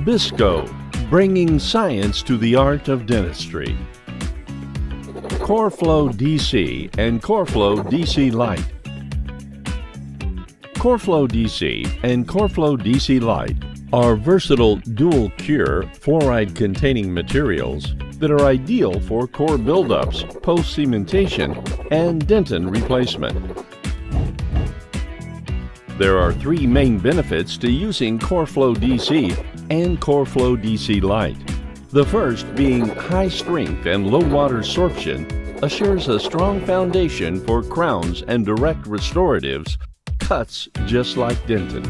Bisco, bringing science to the art of dentistry. Core Flo DC and Core Flo DC Lite. Core Flo DC and Core Flo DC Lite are versatile dual-cure fluoride-containing materials that are ideal for core buildups, post-cementation, and dentin replacement. There are three main benefits to using Core Flo DC and Core Flo DC Lite. The first, being high strength and low water sorption, assures a strong foundation for crowns and direct restoratives, cuts just like dentin.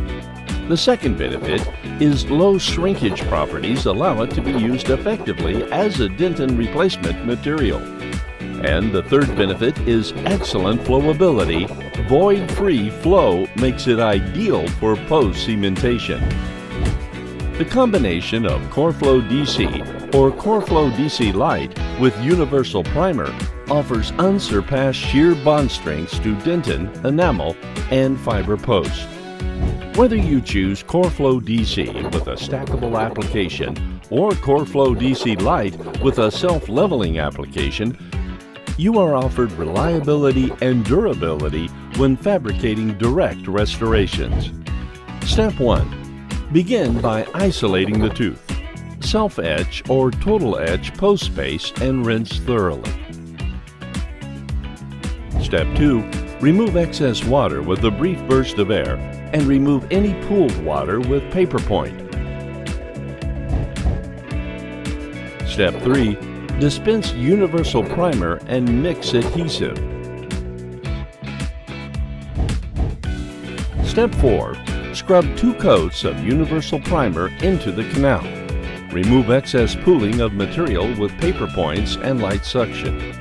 The second benefit is low shrinkage properties allow it to be used effectively as a dentin replacement material. And the third benefit is excellent flowability. Void-free flow makes it ideal for post-cementation. The combination of Core Flo DC or Core Flo DC Lite with universal primer offers unsurpassed shear bond strengths to dentin, enamel, and fiber posts. Whether you choose Core Flo DC with a stackable application or Core Flo DC Lite with a self-leveling application, you are offered reliability and durability when fabricating direct restorations. Step 1. Begin by isolating the tooth. Self-etch or total etch post space and rinse thoroughly. Step 2. Remove excess water with a brief burst of air and remove any pooled water with paper point. Step 3. Dispense universal primer and mix adhesive. Step 4. Scrub 2 coats of universal primer into the canal. Remove excess pooling of material with paper points and light suction.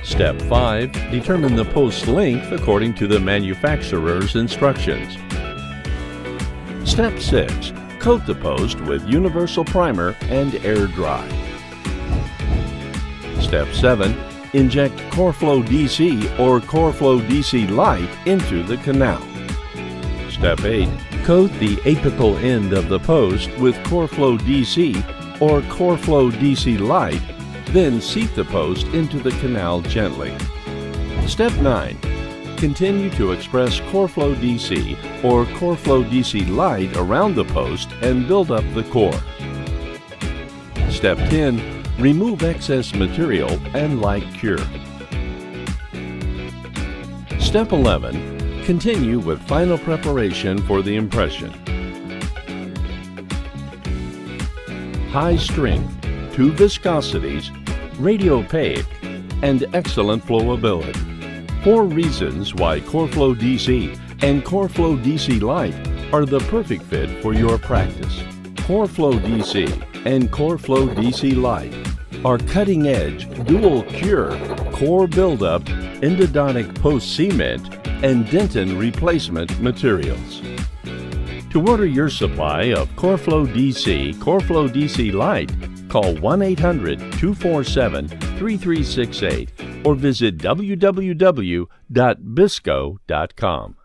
Step 5. Determine the post length according to the manufacturer's instructions. Step 6. Coat the post with universal primer and air dry. Step 7. Inject Core Flo DC or Core Flo DC Lite into the canal. Step 8. Coat the apical end of the post with Core Flo DC or Core Flo DC Lite, then seat the post into the canal gently. Step 9. Continue to express Core Flo DC or Core Flo DC Lite around the post and build up the core. Step 10. Remove excess material and light cure. Step 11. Continue with final preparation for the impression. High strength, 2 viscosities, radiopaque, and excellent flowability. 4 reasons why Core Flo DC and Core Flo DC Lite are the perfect fit for your practice. Core Flo DC and Core Flo DC Lite are cutting-edge, dual-cure, core buildup, endodontic post-cement, and dentin replacement materials. To order your supply of Core Flo DC, Core Flo DC Lite, call 1-800-247-3368 or visit www.bisco.com.